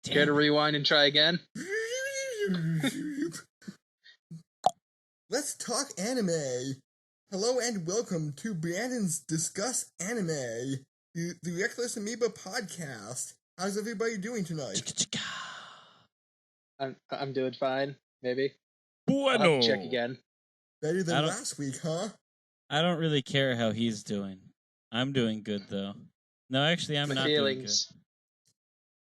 Care to rewind and try again? Let's talk anime. Hello and welcome to Brandon's Discuss Anime, the Reckless Amoeba podcast. How's everybody doing tonight? I'm doing fine, maybe. Bueno. I'll have to check again. Better than last week, huh? I don't really care how he's doing. I'm doing good, though. No, actually, I'm not doing good.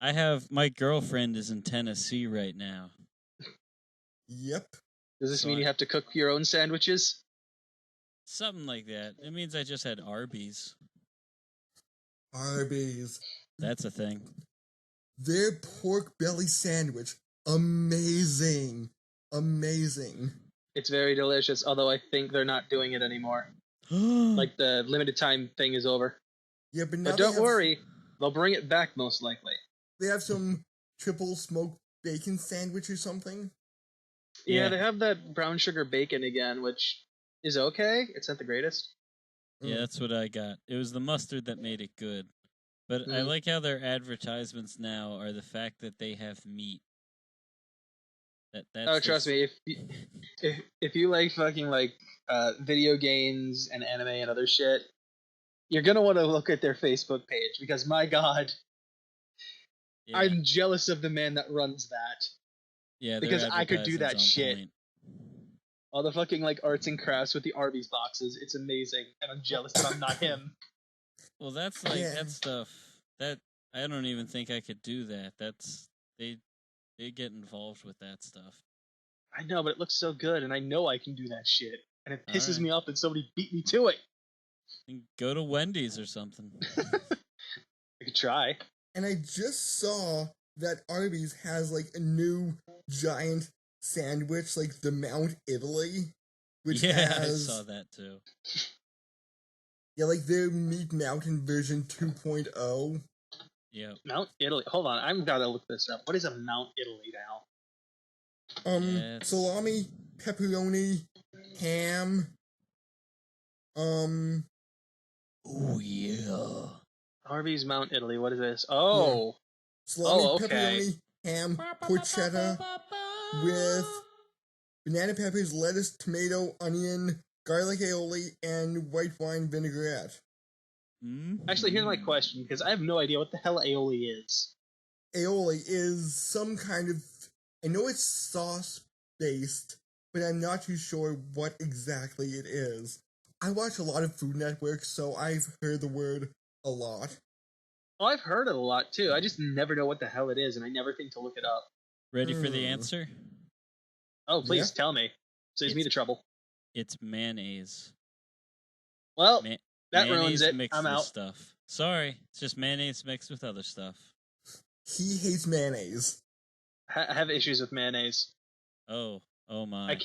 I have... My girlfriend is in Tennessee right now. Yep. Does this mean you have to cook your own sandwiches? Something like that. It means I just had Arby's. Arby's. That's a thing. Their pork belly sandwich. Amazing. Amazing. It's very delicious, although I think they're not doing it anymore. Like, the limited time thing is over. Yeah, but now don't worry. They'll bring it back, most likely. They have some triple smoked bacon sandwich or something. Yeah, they have that brown sugar bacon again, which is okay. It's not the greatest. Yeah, that's what I got. It was the mustard that made it good. But I like how their advertisements now are the fact that they have meat. Trust me, if you like fucking video games and anime and other shit, you're gonna want to look at their Facebook page because my god, I'm jealous of the man that runs that. Yeah, because I could do that shit. Point. All the fucking arts and crafts with the Arby's boxes, it's amazing, and I'm jealous that I'm not him. Well, that's that stuff that I don't even think I could do that. That's they get involved with that stuff. I know, but it looks so good, and I know I can do that shit, and it pisses me off that somebody beat me to it. Go to Wendy's or something. I could try. And I just saw that Arby's has a new giant sandwich, the Mount Italy, which has... I saw that too. Yeah, their Meat Mountain version 2.0. Yeah. Mount Italy. Hold on, I've got to look this up. What is a Mount Italy now? Salami, pepperoni, ham. Oh yeah. Arby's Mount Italy. What is this? Oh. Yeah. Salami, pepperoni, ham, porchetta with banana peppers, lettuce, tomato, onion, garlic aioli, and white wine vinaigrette. Actually, here's my question, because I have no idea what the hell aioli is. Aioli is some kind of... I know it's sauce-based, but I'm not too sure what exactly it is. I watch a lot of Food Network, so I've heard the word a lot. Oh, I've heard it a lot, too. I just never know what the hell it is, and I never think to look it up. Ready for the answer? Oh, please, tell me. Saves me the trouble. It's mayonnaise. Well, that ruins it. I'm out. Stuff. Sorry, it's just mayonnaise mixed with other stuff. He hates mayonnaise. I have issues with mayonnaise. Oh my.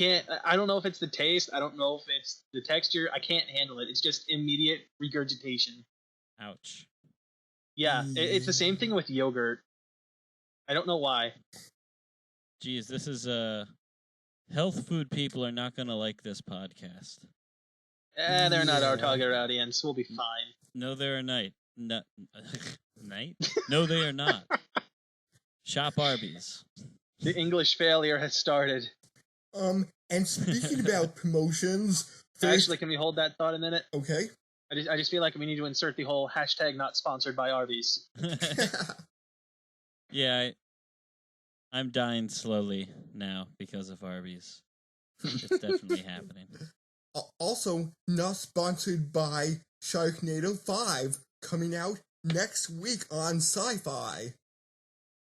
I don't know if it's the taste. I don't know if it's the texture. I can't handle it. It's just immediate regurgitation. Ouch. Yeah, it's the same thing with yogurt. I don't know why. Geez, this is health food people are not going to like this podcast. They're not our target audience. We'll be fine. No, they're night. Night? No, they are not. Shop Arby's. The English failure has started. And speaking about promotions... Actually, can we hold that thought a minute? Okay. I just feel like we need to insert the whole hashtag not sponsored by Arby's. Yeah, I'm dying slowly now because of Arby's. It's definitely happening. Also, not sponsored by Sharknado 5, coming out next week on Sci-Fi.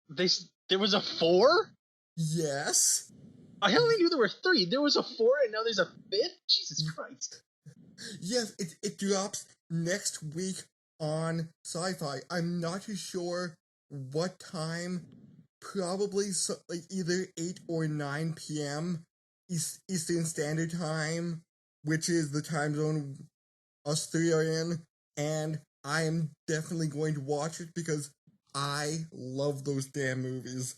There was a 4? Yes. I only knew there were 3. There was a 4 and now there's a 5th? Jesus Christ. Yes, it drops next week on Sci-Fi. I'm not too sure what time. Probably either 8 or 9 p.m. Eastern Standard Time, which is the time zone us three are in. And I am definitely going to watch it because I love those damn movies.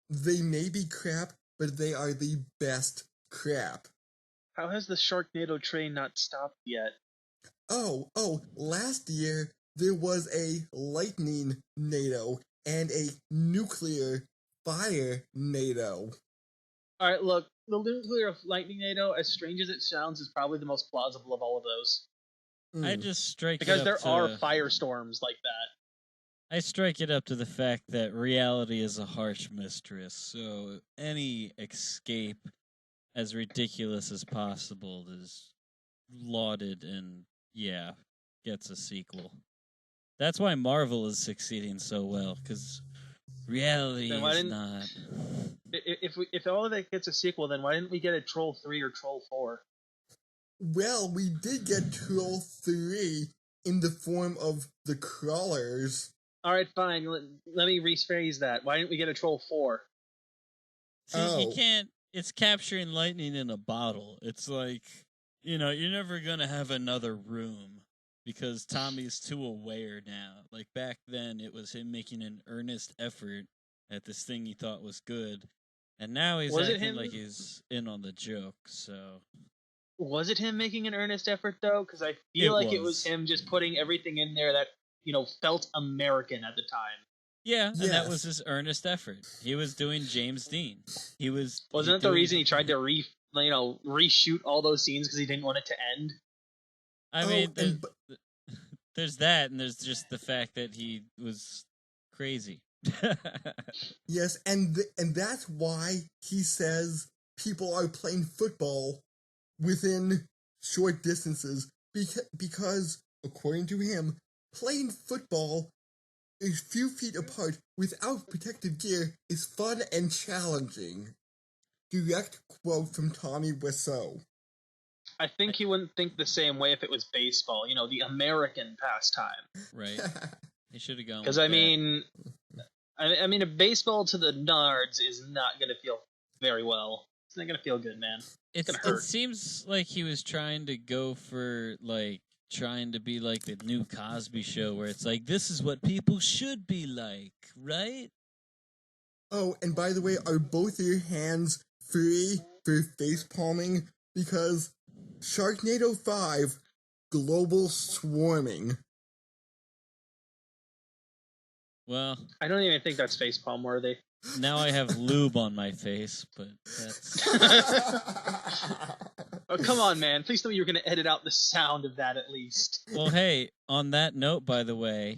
They may be crap, but they are the best crap. How has the Sharknado train not stopped yet? Last year there was a lightning NATO and a nuclear fire NATO. All right, look, the nuclear lightning NATO, as strange as it sounds, is probably the most plausible of all of those. I just strike because it up there to, are firestorms like that. I strike it up to the fact that reality is a harsh mistress, so any escape, as ridiculous as possible, is lauded and, yeah, gets a sequel. That's why Marvel is succeeding so well, because reality is not. If all of it gets a sequel, then why didn't we get a Troll 3 or Troll 4? Well, we did get Troll 3 in the form of the crawlers. Alright, fine. Let me rephrase that. Why didn't we get a Troll 4? See, you can't. It's capturing lightning in a bottle. It's like, you're never going to have another room because Tommy's too aware now. Like back then, it was him making an earnest effort at this thing he thought was good. And now he's acting like he's in on the joke, so... Was it him making an earnest effort, though? Because I feel it was him just putting everything in there that, felt American at the time. Yeah, and that was his earnest effort. He was doing James Dean. Wasn't that the reason he tried to reshoot all those scenes because he didn't want it to end? I mean, there's that, and there's just the fact that he was crazy. Yes, and that's why he says people are playing football within short distances, because according to him, playing football a few feet apart without protective gear is fun and challenging. Direct quote from Tommy Wiseau. I think he wouldn't think the same way if it was baseball, the American pastime. Right. He should have gone. Because I mean, a baseball to the nards is not going to feel very well. It's not going to feel good, man. It's going to hurt. It seems like he was trying to go for, trying to be like the new Cosby Show, where it's like, this is what people should be like, right? Oh, and by the way, are both of your hands free for face palming? Because Sharknado 5, global swarming. Well, I don't even think that's facepalm worthy. Now I have lube on my face, but that's... Oh, come on, man. Please tell me you're going to edit out the sound of that at least. Well, hey, on that note, by the way,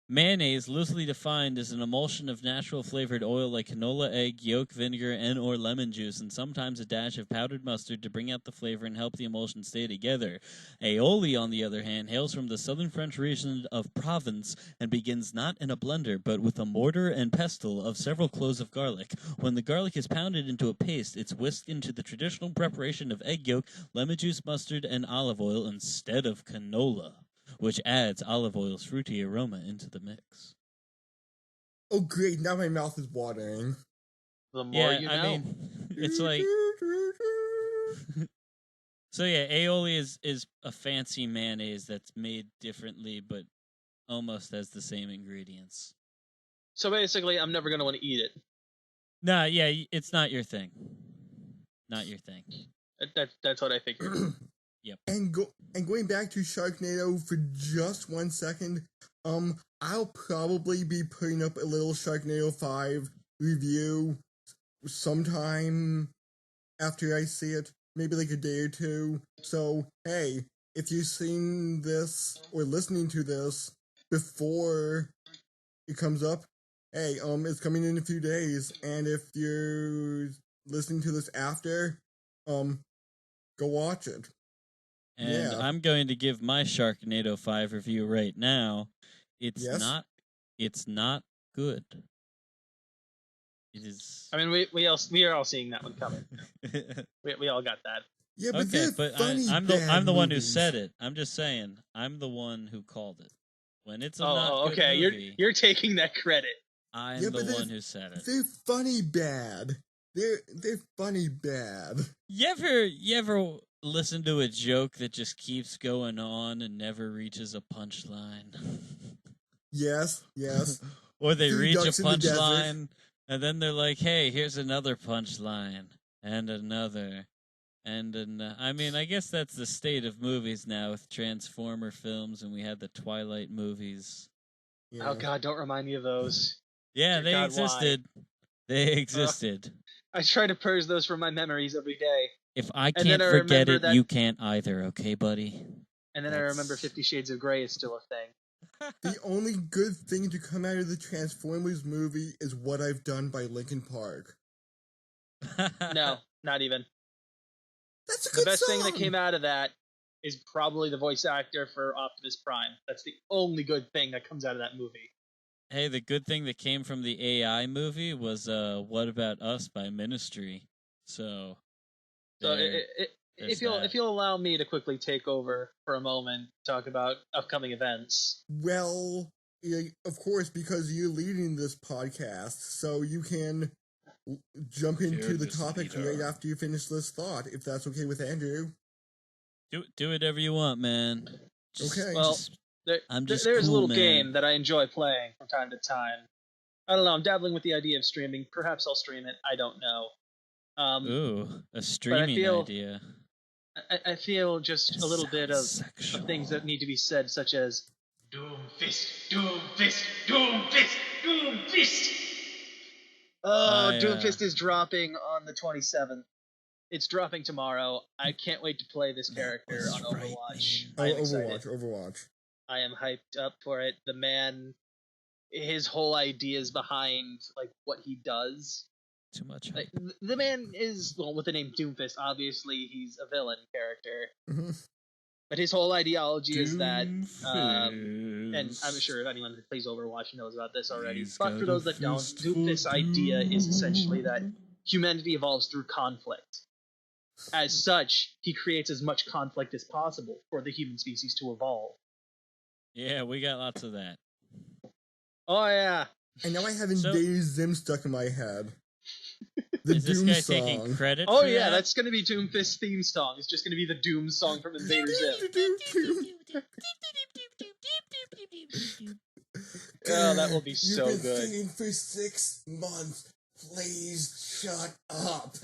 mayonnaise, loosely defined, is an emulsion of natural flavored oil like canola, egg, yolk, vinegar, and or lemon juice, and sometimes a dash of powdered mustard to bring out the flavor and help the emulsion stay together. Aioli, on the other hand, hails from the southern French region of Provence and begins not in a blender, but with a mortar and pestle of several cloves of garlic. When the garlic is pounded into a paste, it's whisked into the traditional preparation of egg yolk, lemon juice, mustard, and olive oil instead of canola, which adds olive oil's fruity aroma into the mix. Oh, great. Now my mouth is watering. The more you know. I mean, it's like... So yeah, aioli is a fancy mayonnaise that's made differently, but almost has the same ingredients. So basically, I'm never going to want to eat it. Nah, yeah, it's not your thing. Not your thing. That's what I figured. Yep. And going back to Sharknado for just 1 second, I'll probably be putting up a little Sharknado 5 review sometime after I see it, maybe like a day or two. So, hey, if you've seen this or listening to this before it comes up, hey, it's coming in a few days. And if you're listening to this after, go watch it. And I'm going to give my Sharknado 5 review right now. It's not good. It is. I mean, we are all seeing that one coming. we all got that. Yeah, but okay, but I'm the one who said it. I'm just saying, I'm the one who called it. When it's a not good movie, you're taking that credit. I'm the one who said it. They're funny bad. They're funny bad. You ever listen to a joke that just keeps going on and never reaches a punchline? Yes. Or they reach a punchline, and then they're like, hey, here's another punchline, and another, and another. I mean, I guess that's the state of movies now with Transformer films, and we had the Twilight movies. Yeah. Oh, God, don't remind me of those. Yeah, they existed. They existed. I try to purge those from my memories every day. If I And then can't I forget remember it, that- you can't either, okay, buddy? And then I remember 50 Shades of Grey is still a thing. The only good thing to come out of the Transformers movie is What I've Done by Linkin Park. No, not even. That's a The good best song. thing that came out of that is probably the voice actor for Optimus Prime. That's the only good thing that comes out of that movie. Hey, the good thing that came from the AI movie was What About Us by Ministry. So if you'll allow me to quickly take over for a moment, talk about upcoming events. Well, of course, because you're leading this podcast, so you can jump into the topic right after you finish this thought, if that's okay with Andrew. Do whatever you want, man. Okay. Well, there's a cool, little man. game that I enjoy playing from time to time. I don't know. I'm dabbling with the idea of streaming. Perhaps I'll stream it. I don't know. Ooh, a streaming idea. I feel just a little bit of things that need to be said, such as Doom Fist, Doom Fist, Doom Fist, Doom Fist. Oh, Doom Fist is dropping on the 27th. It's dropping tomorrow. I can't wait to play this character on Overwatch. Overwatch. I am hyped up for it. The man, his whole ideas behind like what he does. Too much. Like, the man is, well, with the name Doomfist, obviously he's a villain character. Mm-hmm. But his whole ideology is that, and I'm sure if anyone who plays Overwatch knows about this already, but for those that don't, Doomfist's idea is essentially that humanity evolves through conflict. As such, he creates as much conflict as possible for the human species to evolve. Yeah, we got lots of that. Oh, yeah. And now I have Invader Zim stuck in my head. The is Doom this guy song. taking credit Oh, for yeah, that? that's going to be Doomfist's theme song. It's just going to be the Doom song from Invader Zim. Oh, that will be so good. You've been singing for 6 months. Please shut up.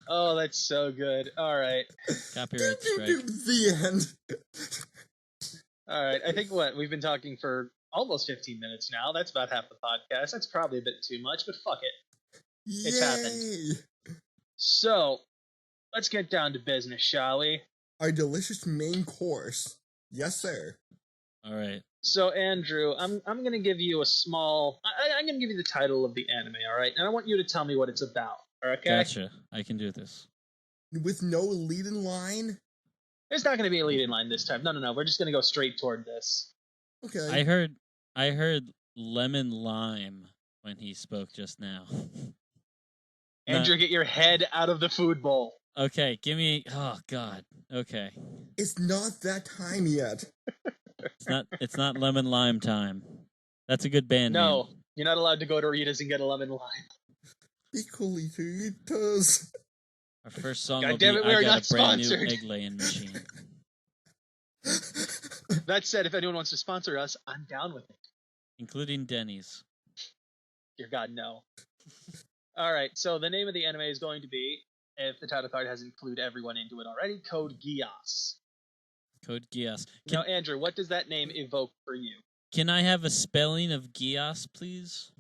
Oh, that's so good. All right. Copyright strike. The end. All right. I think we've been talking for almost 15 minutes now. That's about half the podcast. That's probably a bit too much, but fuck it. It's happened. So, let's get down to business, shall we? Our delicious main course. Yes, sir. All right. So, Andrew, I'm going to give you a small... I'm going to give you the title of the anime, all right? And I want you to tell me what it's about, okay? Gotcha. I can do this. With no lead-in line? There's not going to be a lead-in line this time. No. We're just going to go straight toward this. Okay. I heard lemon lime when he spoke just now. Andrew, get your head out of the food bowl. Okay, give me... Oh, God. Okay. It's not that time yet. It's not lemon lime time. That's a good band No, name. you're not allowed to go to Rita's and get a lemon lime. Picolitos. Our first song God will damn be it, we are I Got not a Brand sponsored. New Egg-Laying Machine. That said, if anyone wants to sponsor us, I'm down with it. Including Denny's. Dear God, no. All right, so the name of the anime is going to be, if the title card hasn't included everyone into it already, Code Geass. Code Geass. Now, Andrew, what does that name evoke for you? Can I have a spelling of Geass, please?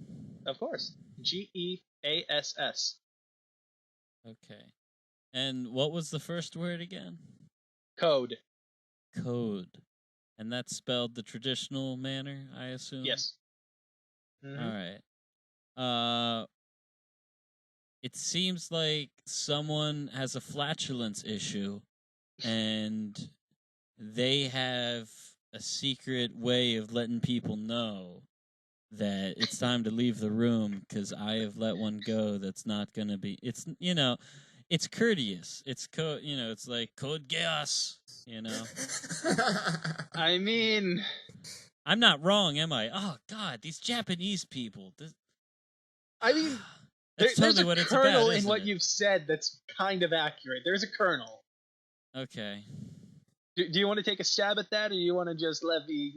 Of course. Geass. Okay. And what was the first word again? Code. Code. And that's spelled the traditional manner, I assume? Yes. Mm-hmm. All right. It seems like someone has a flatulence issue, and they have a secret way of letting people know that it's time to leave the room because I have let one go that's not going to be... It's, it's courteous. It's it's like Code Geass, I mean... I'm not wrong, am I? Oh, God, these Japanese people. I mean... That's There's totally a what kernel it's about, in what isn't it? you've said that's kind of accurate. There's a kernel. Okay. Do you want to take a stab at that, or do you want to just let me,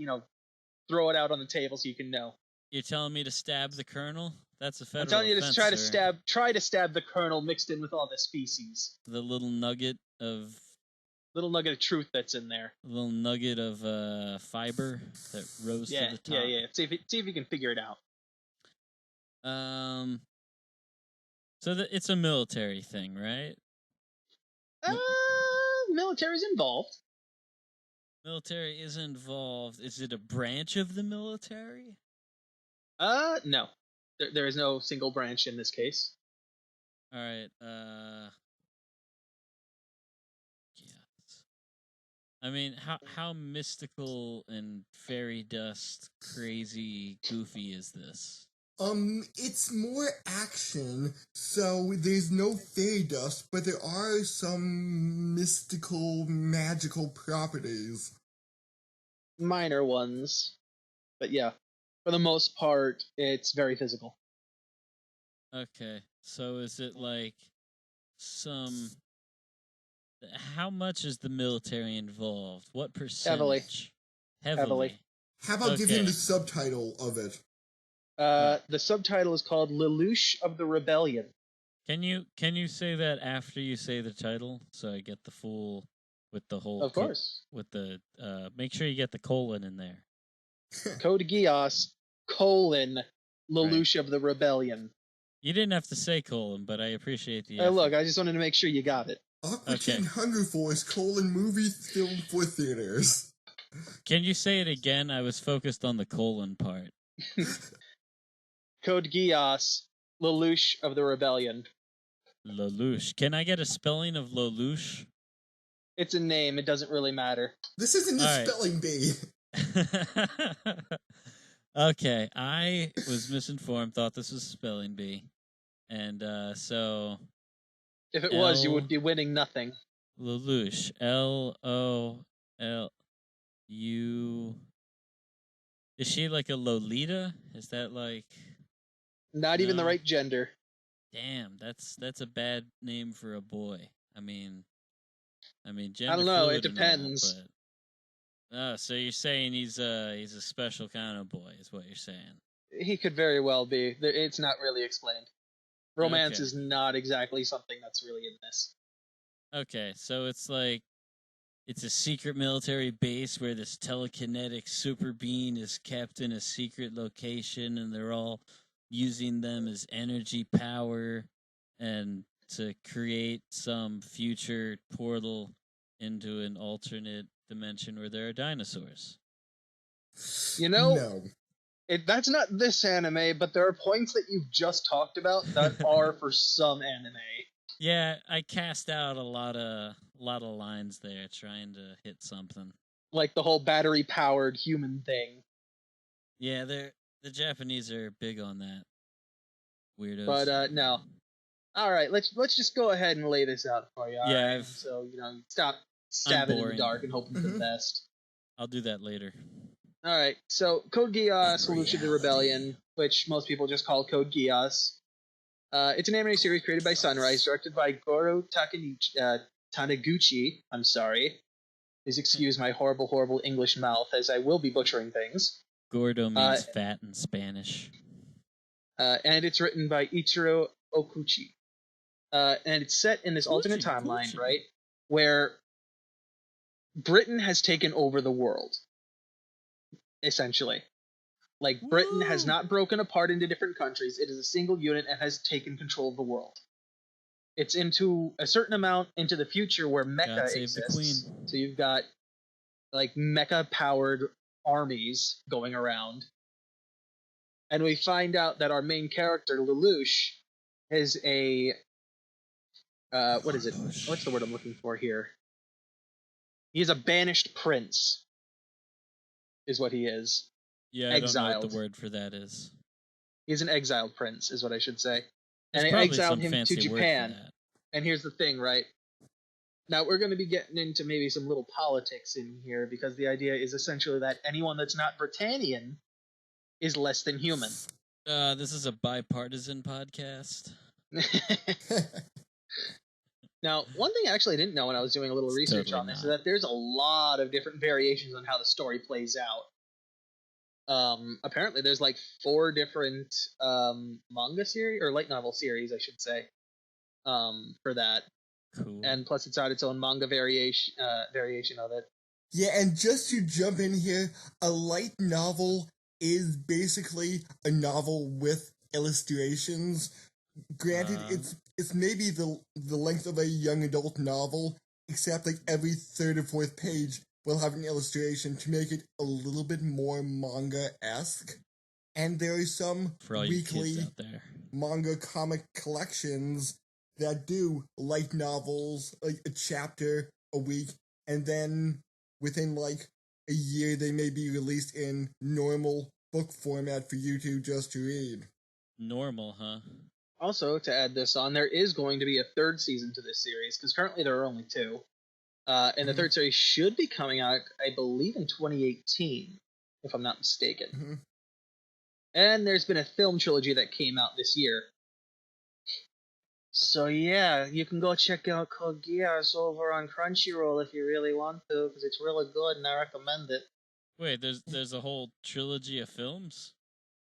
throw it out on the table so you can know? You're telling me to stab the colonel? That's a federal I'm telling you to offense, try to sir. stab the kernel mixed in with all the species. The little nugget of truth that's in there. Fiber that rose to the top. Yeah. See if you can figure it out. So it's a military thing, right? Military's involved. Military is involved. Is it a branch of the military? No. There is no single branch in this case. All right. I mean, how mystical and fairy dust crazy goofy is this? It's more action, so there's no fairy dust, but there are some mystical, magical properties. Minor ones. But yeah, for the most part, it's very physical. Okay, so is it like some... How much is the military involved? What percentage? Heavily. How about giving the subtitle of it? The subtitle is called Lelouch of the Rebellion. Can you say that after you say the title, so I get the full with the whole? Of course. With the make sure you get the colon in there. Code Geass, Lelouch of the Rebellion. You didn't have to say colon, but I appreciate the. Look, I just wanted to make sure you got it. Aquitaine Hunger Force, movie film for theaters. Can you say it again? I was focused on the colon part. Code Geass, Lelouch of the Rebellion. Lelouch. Can I get a spelling of Lelouch? It's a name. It doesn't really matter. This isn't the spelling bee. Okay, I was misinformed. Thought this was a spelling bee, and so. If it was, you would be winning nothing. Lelouch. Lolu. Is she like a Lolita? Is that like... Not even the right gender. Damn, that's a bad name for a boy. I mean, gender I don't know. fluid It depends. And all, but... so you're saying he's a special kind of boy, is what you're saying? He could very well be. It's not really explained. Romance is not exactly something that's really in this. Okay, so it's like it's a secret military base where this telekinetic super being is kept in a secret location, and they're all using them as energy power and to create some future portal into an alternate dimension where there are dinosaurs. You know, no. That's not this anime, but there are points that you've just talked about that are for some anime. Yeah, I cast out a lot of lines there trying to hit something. Like the whole battery-powered human thing. Yeah, the Japanese are big on that. Weirdos. But no. All right, let's just go ahead and lay this out for you. Yeah, right? So stop stabbing in the dark and hoping for the best. I'll do that later. All right, so Code Geass, Lelouch of the Rebellion, which most people just call Code Geass. It's an anime series created by Sunrise, directed by Goro Taniguchi. I'm sorry. Please excuse my horrible, horrible English mouth, as I will be butchering things. Gordo means fat in Spanish. And it's written by Ichiro Okuchi. And it's set in this alternate timeline, right, where Britain has taken over the world. Essentially. Like, Britain has not broken apart into different countries. It is a single unit and has taken control of the world. It's into a certain amount into the future where mecha exists. So you've got, like, mecha-powered armies going around. And we find out that our main character, Lelouch, is a... what is it? What's the word I'm looking for here? He's a banished prince. Is what he is. Yeah, I don't know what the word for that is. He's an exiled prince, is what I should say. And they exiled him to Japan. And here's the thing, right? Now, we're going to be getting into maybe some little politics in here, because the idea is essentially that anyone that's not Britannian is less than human. This is a bipartisan podcast. Now, one thing actually I didn't know when I was doing a little research on this is that there's a lot of different variations on how the story plays out. Apparently there's like 4 different manga series, or light novel series, I should say, for that. Cool. And plus it's got its own manga variation of it. Yeah, and just to jump in here, a light novel is basically a novel with illustrations. Granted, it's maybe the length of a young adult novel, except like every third or fourth page will have an illustration to make it a little bit more manga-esque. And there are some For all you kids weekly out there. manga comic collections that do light novels, like a chapter a week, and then within like a year they may be released in normal book format for you to just read. Normal, huh? Also, to add this on, there is going to be a third season to this series, because currently there are only two. And the third series should be coming out, I believe, in 2018, if I'm not mistaken. Mm-hmm. And there's been a film trilogy that came out this year. So yeah, you can go check out Code Geass over on Crunchyroll if you really want to, because it's really good and I recommend it. Wait, there's a whole trilogy of films?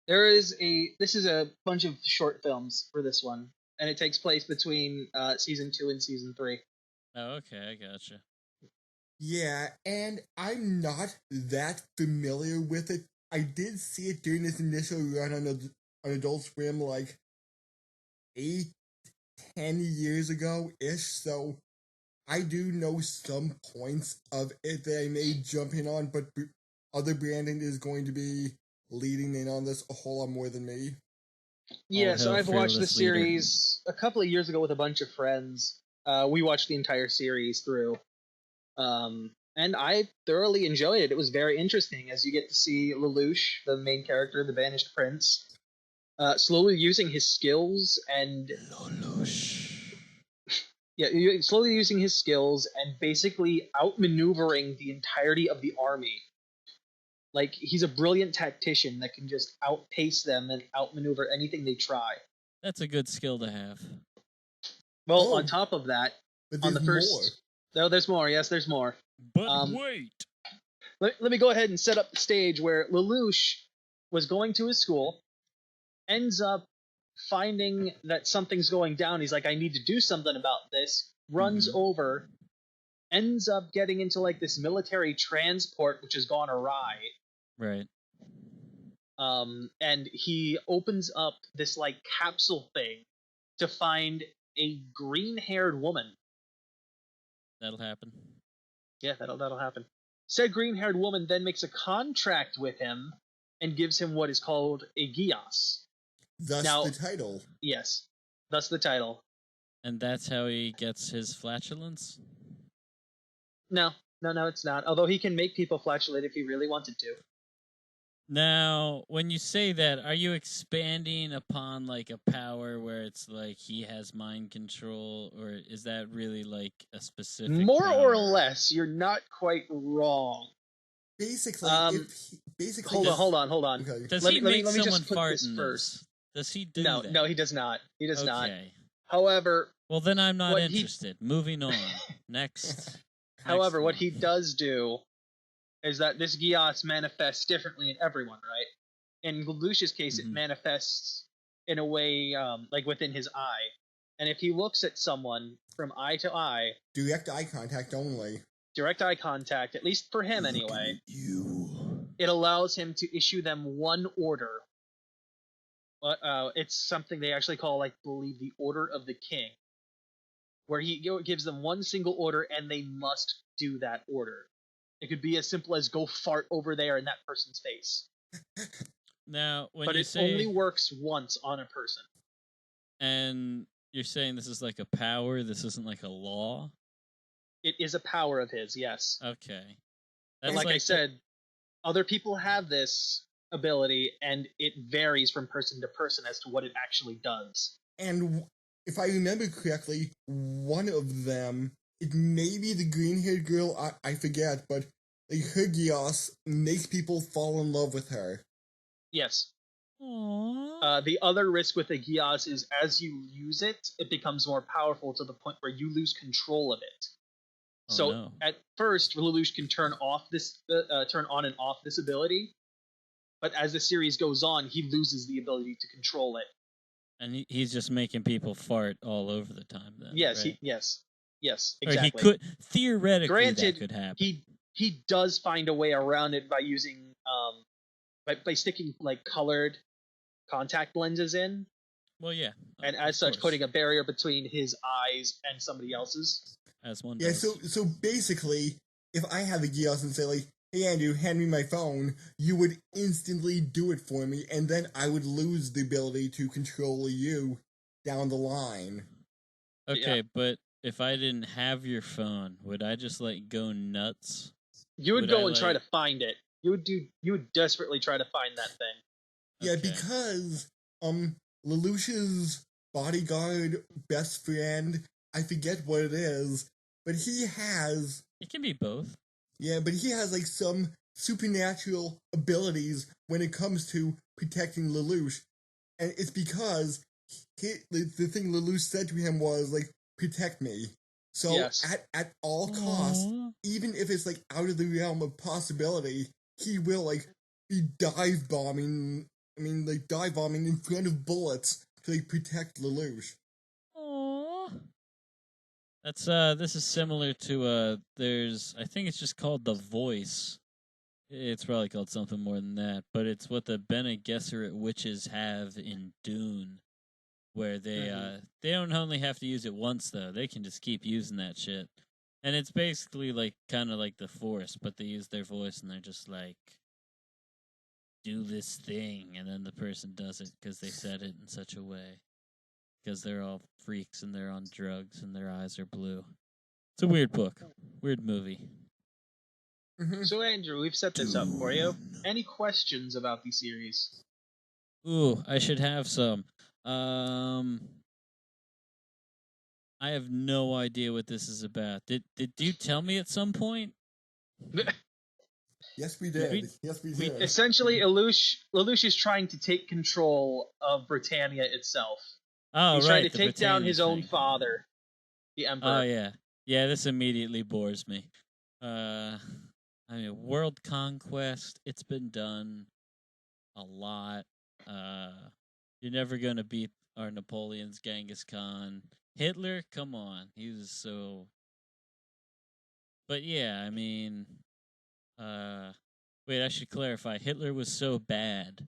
This is a bunch of short films for this one, and it takes place between season 2 and season 3. Oh, okay, I gotcha. Yeah, and I'm not that familiar with it. I did see it during its initial run on Adult Swim like 8-10 years ago-ish, so I do know some points of it that I may jump in on, but other Brandon is going to be leading in on this a whole lot more than me. Yeah, so I've watched the fearless leader. series a couple of years ago with a bunch of friends. We watched the entire series through. And I thoroughly enjoyed it. It was very interesting as you get to see Lelouch, the main character, the banished prince, slowly using his skills and... Lelouch. Yeah, slowly using his skills and basically outmaneuvering the entirety of the army. Like, he's a brilliant tactician that can just outpace them and outmaneuver anything they try. That's a good skill to have. Well, on top of that, but on the first... more. No, there's more. Yes, there's more. But wait! Let me go ahead and set up the stage where Lelouch was going to his school, ends up finding that something's going down. He's like, I need to do something about this. Runs over, ends up getting into like this military transport which has gone awry. Right. And he opens up this like capsule thing to find a green-haired woman. That'll happen. Yeah, that'll happen. Said green-haired woman then makes a contract with him and gives him what is called a Geass. Thus the title. Yes, thus the title. And that's how he gets his flatulence? No, it's not. Although he can make people flatulate if he really wanted to. Now, when you say that, are you expanding upon like a power where it's like he has mind control, or is that really like a specific More power? or less, you're not quite wrong. Basically, hold on. Okay. Does Let he me make someone just put fart this in first. this? Does he do that? No, he does not. He does not. Okay. However, Well, then I'm not what interested. Moving on. Next. However, what one. he does do is that this Geass manifests differently in everyone, right? In Lelouch's case, it manifests in a way like within his eye. And if he looks at someone from eye to eye... Direct eye contact only. Direct eye contact, at least for him anyway. It allows him to issue them one order. It's something they actually call, I believe, the Order of the King. Where he gives them one single order and they must do that order. It could be as simple as go fart over there in that person's face. Now, when but you it say... only works once on a person. And you're saying this is like a power? This isn't like a law? It is a power of his, yes. Okay. But like I said, other people have this ability, and it varies from person to person as to what it actually does. And if I remember correctly, one of them, it may be the green-haired girl, I forget, but like her Geass makes people fall in love with her. Yes. Aww. The other risk with the Geass is as you use it, it becomes more powerful to the point where you lose control of it. So at first, Lelouch can turn on and off this ability, but as the series goes on, he loses the ability to control it. And he's just making people fart all over the time then. Yes, right? Yes, exactly. Or he could, theoretically, granted, that could happen. He does find a way around it by using by sticking like colored contact lenses in, Well, yeah. and as such, putting a barrier between his eyes and somebody else's. As one Yeah, does. so basically, if I have a Geass and say, like, hey, Andrew, hand me my phone, you would instantly do it for me, and then I would lose the ability to control you down the line. Okay, but if I didn't have your phone, would I just, like, go nuts? You would go and try to find it. You would desperately try to find that thing. Yeah, Okay. because, Lelouch's bodyguard best friend, I forget what it is, but he has... It can be both. Yeah, but he has, like, some supernatural abilities when it comes to protecting Lelouch. And it's because the thing Lelouch said to him was, like, protect me. So, Yes. at all costs, even if it's, like, out of the realm of possibility, he will, like, be dive bombing in front of bullets to, like, protect Lelouch. Aww. That's this is similar to I think it's just called The Voice. It's probably called something more than that, but it's what the Bene Gesserit witches have in Dune, where they don't only have to use it once though; they can just keep using that shit, and it's basically like kind of like the Force, but they use their voice and they're just like, do this thing, and then the person does it because they said it in such a way, because they're all freaks and they're on drugs and their eyes are blue. It's a weird book, weird movie. Mm-hmm. So, Andrew, we've set this up for you. Any questions about the series? Ooh, I should have some. I have no idea what this is about. Did you tell me at some point? Yes, we did. Yes, we did. Essentially, Lelouch is trying to take control of Britannia itself. Oh, He's right, trying to take down his own father, the Emperor. Oh, yeah. Yeah, this immediately bores me. I mean, world conquest, it's been done a lot. You're never going to beat our Napoleon's Genghis Khan. Hitler, come on. He was so... But yeah, I mean... wait, I should clarify. Hitler was so bad.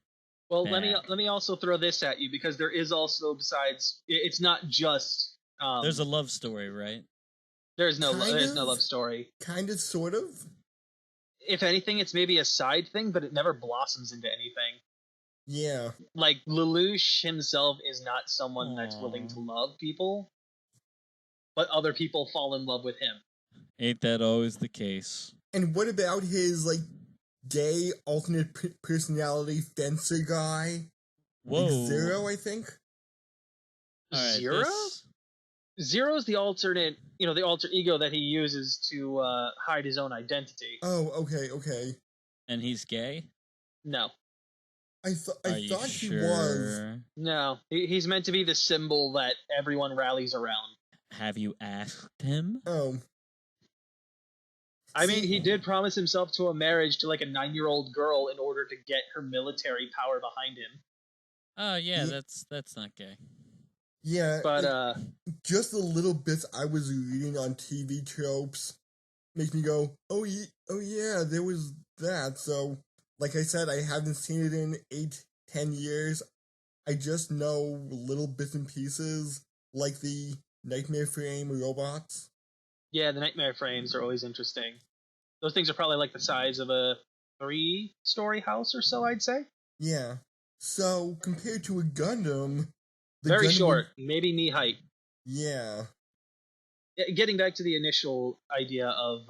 Well, let me also throw this at you, because there is also, besides, it's not just... there's a love story, right? There's no love story. Kind of, sort of. If anything, it's maybe a side thing, but it never blossoms into anything. Yeah. Like, Lelouch himself is not someone that's willing to love people, but other people fall in love with him. Ain't that always the case? And what about his, like, gay alternate personality fencer guy? Whoa. Like Zero, I think? Right, Zero? Zero's the alternate, the alter ego that he uses to hide his own identity. Oh, okay. And he's gay? No. I thought sure? he was. No, he's meant to be the symbol that everyone rallies around. Have you asked him? Oh. I mean, he did promise himself to a marriage to, like, a 9-year-old girl in order to get her military power behind him. Oh, yeah, that's not gay. Yeah, but just the little bits I was reading on TV tropes make me go, oh yeah, there was that. So, like I said, I haven't seen it in 8-10 years. I just know little bits and pieces, like the Nightmare Frame robots. Yeah, the Nightmare Frames are always interesting. Those things are probably like the size of a 3-story house or so, I'd say. Yeah. So, compared to a Gundam... Very Gundam short, maybe knee height. Yeah. Getting back to the initial idea of,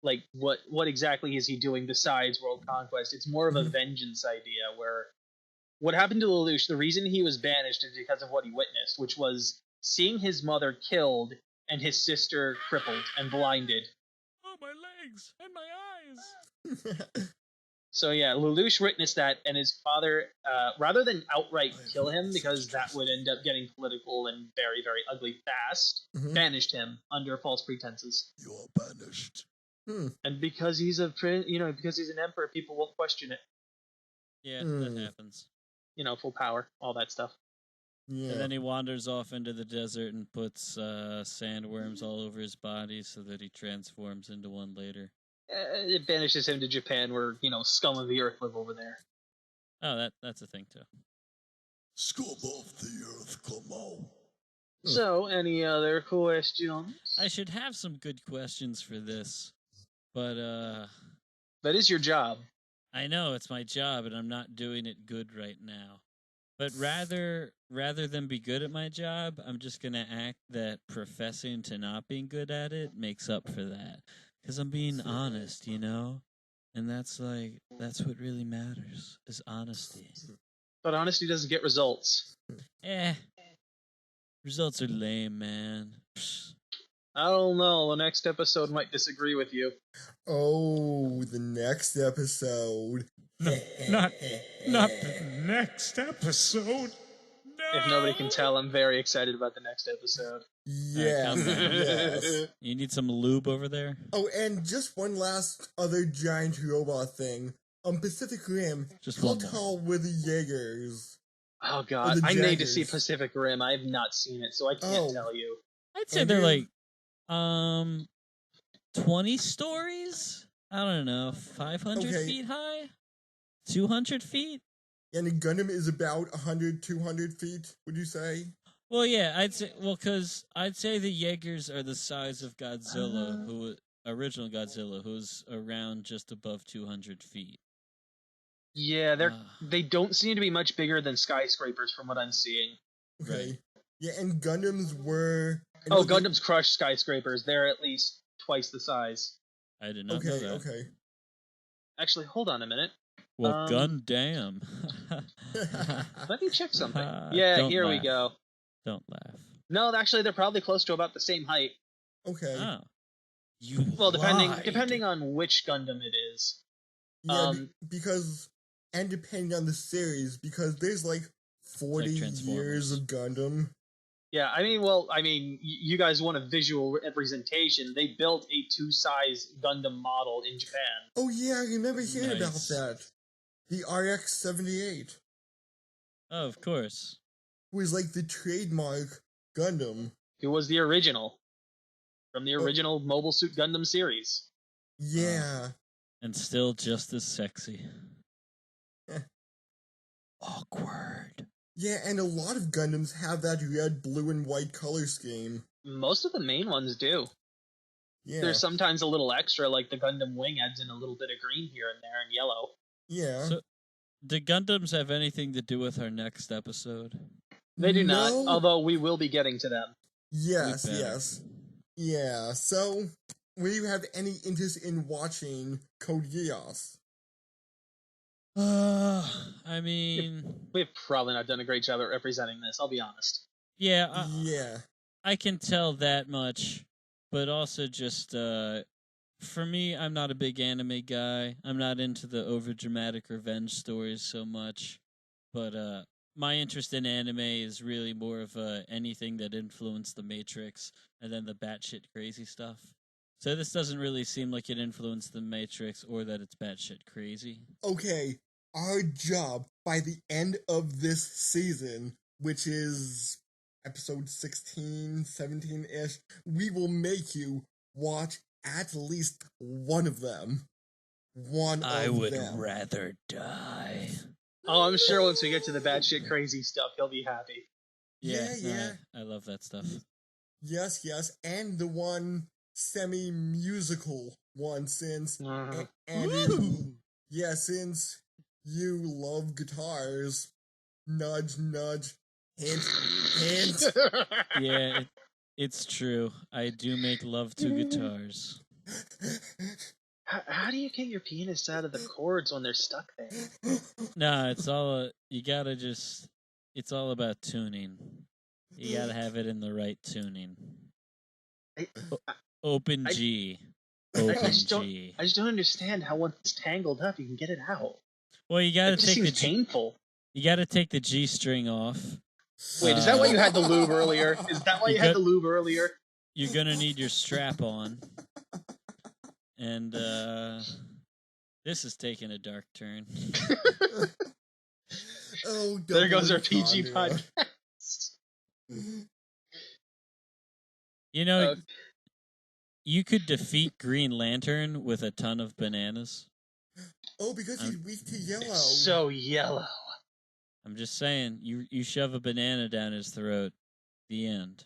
like, what exactly is he doing besides world conquest, it's more of a vengeance idea, where what happened to Lelouch, the reason he was banished is because of what he witnessed, which was seeing his mother killed and his sister crippled and blinded. Oh, my legs and my eyes! So yeah, Lelouch witnessed that, and his father, rather than outright kill him, because that would end up getting political and very, very ugly fast, banished him under false pretenses. You're banished. And because he's because he's an emperor, people won't question it. Yeah, that happens. Full power, all that stuff. Yeah. And then he wanders off into the desert and puts sandworms all over his body so that he transforms into one later. It banishes him to Japan, where, scum of the earth live over there. Oh, that's a thing too. Scum of the earth, come on. So, any other questions? I should have some good questions for this, but That is your job. I know it's my job and I'm not doing it good right now. But rather than be good at my job, I'm just gonna act that professing to not being good at it makes up for that. Because I'm being honest, you know? And that's what really matters is honesty. But honesty doesn't get results. Results are lame, man. Psh. I don't know. The next episode might disagree with you. Oh, the next episode. Not the next episode. No. If nobody can tell, I'm very excited about the next episode. Yes, yes. You need some lube over there? Oh, and just one last other giant robot thing. On Pacific Rim, how tall were the Jaegers? Oh god, I need to see Pacific Rim. I have not seen it, so I can't tell you. I'd say they're like 20 stories? I don't know, 500 feet high? 200 feet? And the Gundam is about 100, 200 feet, would you say? Well, yeah, I'd say the Jaegers are the size of Godzilla, original Godzilla, who's around just above 200 feet. Yeah, they don't seem to be much bigger than skyscrapers from what I'm seeing. Okay. Right. Yeah, and Gundams were... Oh, Gundams crush skyscrapers. They're at least twice the size. I did not know that. Okay. Actually, hold on a minute. Well, Gundam. Let me check something. Yeah, here we go. Don't laugh. No, actually, they're probably close to about the same height. Okay. Oh. Depending on which Gundam it is. Yeah, because... And depending on the series, because there's like 40 years of Gundam. Yeah, you guys want a visual representation. They built a 2-size Gundam model in Japan. Oh yeah, I remember hearing about that. The RX-78. Oh, of course. Was like the trademark Gundam. It was the original. From the original Mobile Suit Gundam series. Yeah. And still just as sexy. Awkward. Yeah, and a lot of Gundams have that red, blue, and white color scheme. Most of the main ones do. Yeah. There's sometimes a little extra, like the Gundam wing adds in a little bit of green here and there and yellow. Yeah. So, do Gundams have anything to do with our next episode? They do not, although we will be getting to them. Yes, yes. Yeah, so, will you have any interest in watching Code Geass? I mean... We've probably not done a great job at representing this, I'll be honest. Yeah, yeah. I can tell that much, but also just, for me, I'm not a big anime guy. I'm not into the overdramatic revenge stories so much, but, my interest in anime is really more of anything that influenced the Matrix and then the batshit crazy stuff. So this doesn't really seem like it influenced the Matrix or that it's batshit crazy. Okay, our job by the end of this season, which is episode 16, 17-ish, we will make you watch at least one of them. I would rather die. Oh, I'm sure once we get to the batshit crazy stuff, he'll be happy. Yeah. I love that stuff. Yes, and the one semi-musical one since since you love guitars, nudge, hint. Yeah, it's true. I do make love to guitars. How do you get your penis out of the cords when they're stuck there? No, it's all it's all about tuning. You gotta have it in the right tuning. Open G. I just don't understand how once it's tangled up, you can get it out. Well, you gotta take the painful. You gotta take the G string off. Wait, is that why you had the lube earlier? You're gonna need your strap on. And this is taking a dark turn. There goes our PG podcast. You know, you could defeat Green Lantern with a ton of bananas. Oh, because he's weak to yellow. So yellow. I'm just saying, you shove a banana down his throat. The end.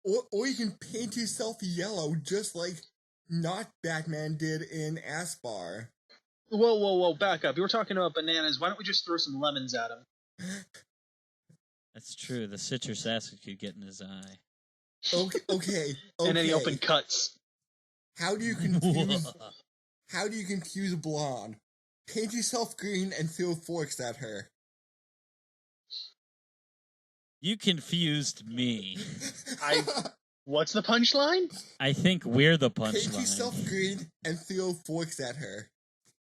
Or you can paint yourself yellow, just like not Batman did in Aspar. Whoa, back up. You were talking about bananas. Why don't we just throw some lemons at him? That's true. The citrus acid could get in his eye. Okay. And then he opened cuts. How do you confuse Blonde? Paint yourself green and throw forks at her. You confused me. What's the punchline? I think we're the Paint punchline. yourself green and throw forks at her.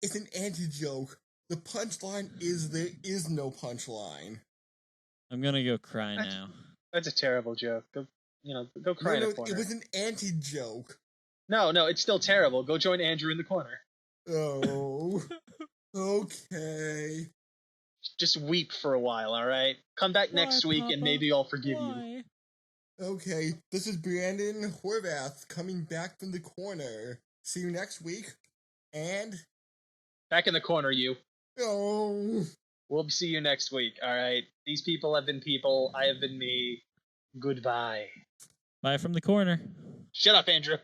It's an anti-joke. The punchline is there is no punchline. I'm gonna go cry now. That's a terrible joke. Go cry in a corner. It was an anti-joke. No, it's still terrible. Go join Andrew in the corner. Oh. Okay. Just weep for a while, alright? Come back next week and maybe I'll forgive you. Okay, this is Brandon Horvath coming back from the corner. See you next week. And... Back in the corner, you. Oh. We'll see you next week, alright? These people have been people. I have been me. Goodbye. Bye from the corner. Shut up, Andrew.